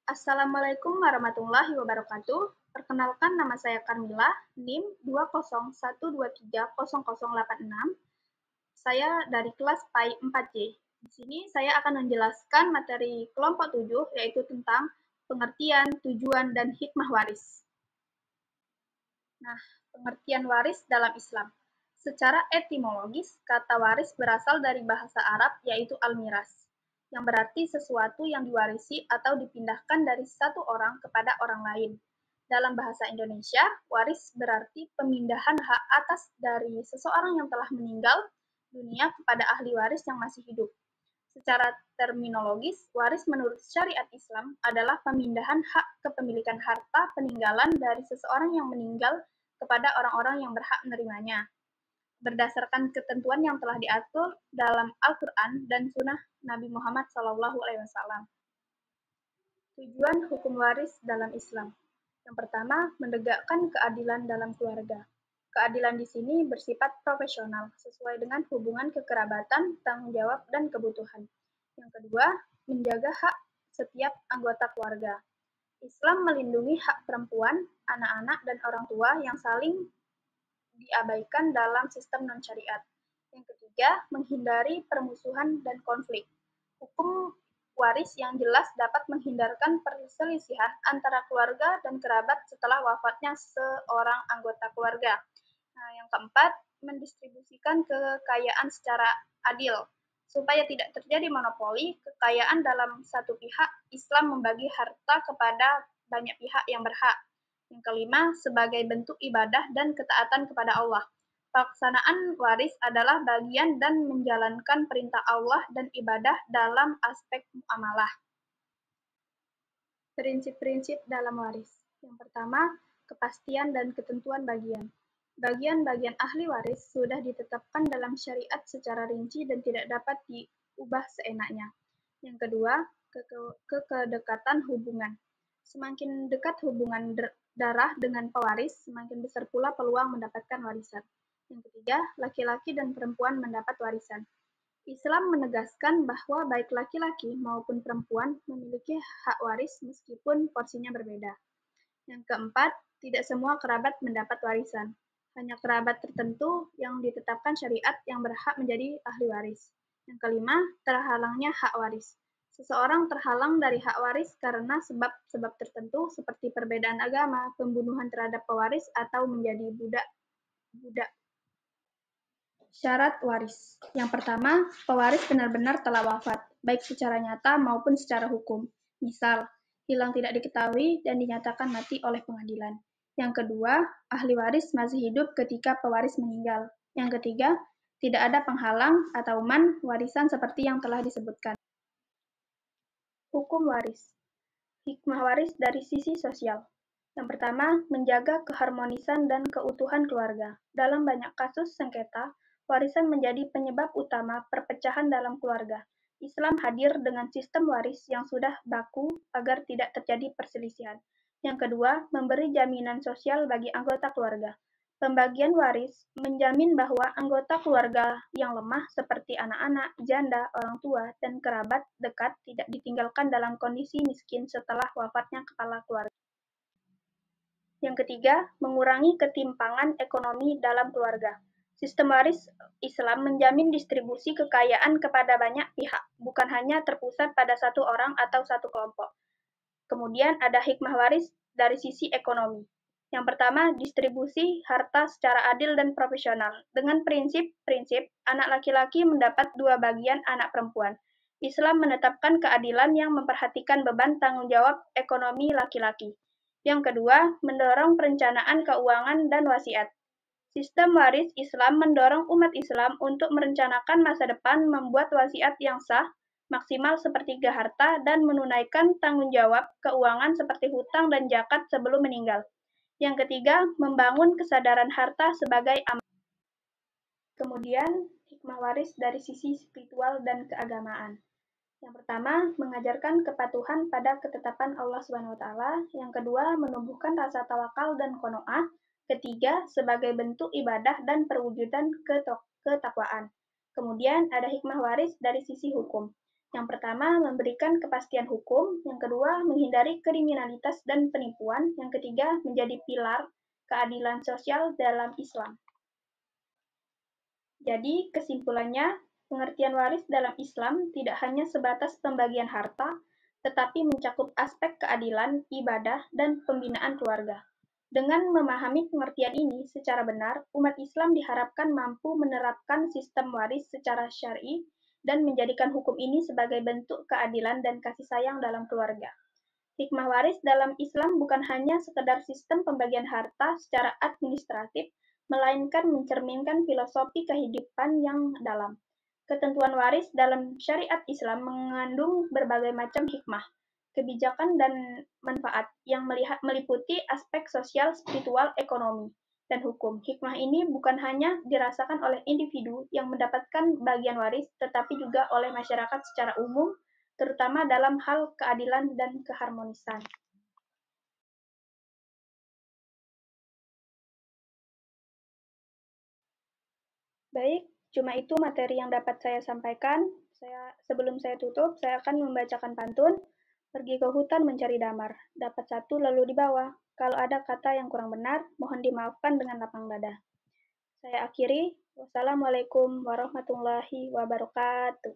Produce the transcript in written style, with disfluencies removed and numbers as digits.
Assalamualaikum warahmatullahi wabarakatuh. Perkenalkan, nama saya Karmila, NIM 201230086. Saya dari kelas PAI 4C. Di sini saya akan menjelaskan materi kelompok 7, yaitu tentang pengertian, tujuan, dan hikmah waris. Nah, pengertian waris dalam Islam. Secara etimologis, kata waris berasal dari bahasa Arab, yaitu al-miras, yang berarti sesuatu yang diwarisi atau dipindahkan dari satu orang kepada orang lain. Dalam bahasa Indonesia, waris berarti pemindahan hak atas dari seseorang yang telah meninggal dunia kepada ahli waris yang masih hidup. Secara terminologis, waris menurut syariat Islam adalah pemindahan hak kepemilikan harta peninggalan dari seseorang yang meninggal kepada orang-orang yang berhak menerimanya, berdasarkan ketentuan yang telah diatur dalam Al-Quran dan Sunnah Nabi Muhammad SAW. Tujuan hukum waris dalam Islam. Yang pertama, menegakkan keadilan dalam keluarga. Keadilan di sini bersifat profesional, sesuai dengan hubungan kekerabatan, tanggung jawab, dan kebutuhan. Yang kedua, menjaga hak setiap anggota keluarga. Islam melindungi hak perempuan, anak-anak, dan orang tua yang saling diabaikan dalam sistem non-syariat. Yang ketiga, menghindari permusuhan dan konflik. Hukum waris yang jelas dapat menghindarkan perselisihan antara keluarga dan kerabat setelah wafatnya seorang anggota keluarga. Nah, yang keempat, mendistribusikan kekayaan secara adil. Supaya tidak terjadi monopoli kekayaan dalam satu pihak, Islam membagi harta kepada banyak pihak yang berhak. Yang kelima, sebagai bentuk ibadah dan ketaatan kepada Allah. Pelaksanaan waris adalah bagian dan menjalankan perintah Allah dan ibadah dalam aspek muamalah. Prinsip-prinsip dalam waris. Yang pertama, kepastian dan ketentuan bagian. Bagian-bagian ahli waris sudah ditetapkan dalam syariat secara rinci dan tidak dapat diubah seenaknya. Yang kedua, kedekatan hubungan. Semakin dekat hubungan darah dengan pewaris, semakin besar pula peluang mendapatkan warisan. Yang ketiga, laki-laki dan perempuan mendapat warisan. Islam menegaskan bahwa baik laki-laki maupun perempuan memiliki hak waris meskipun porsinya berbeda. Yang keempat, tidak semua kerabat mendapat warisan. Hanya kerabat tertentu yang ditetapkan syariat yang berhak menjadi ahli waris. Yang kelima, terhalangnya hak waris. Seseorang terhalang dari hak waris karena sebab-sebab tertentu seperti perbedaan agama, pembunuhan terhadap pewaris, atau menjadi budak. Syarat waris. Yang pertama, pewaris benar-benar telah wafat, baik secara nyata maupun secara hukum. Misal, hilang tidak diketahui dan dinyatakan mati oleh pengadilan. Yang kedua, ahli waris masih hidup ketika pewaris meninggal. Yang ketiga, tidak ada penghalang atau man warisan seperti yang telah disebutkan. Hukum waris. Hikmah waris dari sisi sosial. Yang pertama, menjaga keharmonisan dan keutuhan keluarga. Dalam banyak kasus sengketa, warisan menjadi penyebab utama perpecahan dalam keluarga. Islam hadir dengan sistem waris yang sudah baku agar tidak terjadi perselisihan. Yang kedua, memberi jaminan sosial bagi anggota keluarga. Pembagian waris menjamin bahwa anggota keluarga yang lemah seperti anak-anak, janda, orang tua, dan kerabat dekat tidak ditinggalkan dalam kondisi miskin setelah wafatnya kepala keluarga. Yang ketiga, mengurangi ketimpangan ekonomi dalam keluarga. Sistem waris Islam menjamin distribusi kekayaan kepada banyak pihak, bukan hanya terpusat pada satu orang atau satu kelompok. Kemudian ada hikmah waris dari sisi ekonomi. Yang pertama, distribusi harta secara adil dan profesional. Dengan prinsip anak laki-laki mendapat 2 bagian anak perempuan. Islam menetapkan keadilan yang memperhatikan beban tanggung jawab ekonomi laki-laki. Yang kedua, mendorong perencanaan keuangan dan wasiat. Sistem waris Islam mendorong umat Islam untuk merencanakan masa depan, membuat wasiat yang sah, maksimal sepertiga harta, dan menunaikan tanggung jawab keuangan seperti hutang dan zakat sebelum meninggal. Yang ketiga, membangun kesadaran harta sebagai amanah. Kemudian, hikmah waris dari sisi spiritual dan keagamaan. Yang pertama, mengajarkan kepatuhan pada ketetapan Allah SWT. Yang kedua, menumbuhkan rasa tawakal dan qanaah. Ketiga, sebagai bentuk ibadah dan perwujudan ketakwaan. Kemudian ada hikmah waris dari sisi hukum. Yang pertama, memberikan kepastian hukum. Yang kedua, menghindari kriminalitas dan penipuan. Yang ketiga, menjadi pilar keadilan sosial dalam Islam. Jadi, kesimpulannya, pengertian waris dalam Islam tidak hanya sebatas pembagian harta, tetapi mencakup aspek keadilan, ibadah, dan pembinaan keluarga. Dengan memahami pengertian ini secara benar, umat Islam diharapkan mampu menerapkan sistem waris secara syar'i dan menjadikan hukum ini sebagai bentuk keadilan dan kasih sayang dalam keluarga. Hikmah waris dalam Islam bukan hanya sekedar sistem pembagian harta secara administratif, melainkan mencerminkan filosofi kehidupan yang dalam. Ketentuan waris dalam syariat Islam mengandung berbagai macam hikmah, kebijakan, dan manfaat yang meliputi aspek sosial, spiritual, ekonomi, dan hukum. Hikmah ini bukan hanya dirasakan oleh individu yang mendapatkan bagian waris, tetapi juga oleh masyarakat secara umum, terutama dalam hal keadilan dan keharmonisan. Baik, cuma itu materi yang dapat saya sampaikan. Sebelum saya tutup, saya akan membacakan pantun. Pergi ke hutan mencari damar, dapat satu lalu dibawa. Kalau ada kata yang kurang benar, mohon dimaafkan dengan lapang dada. Saya akhiri. Wassalamualaikum warahmatullahi wabarakatuh.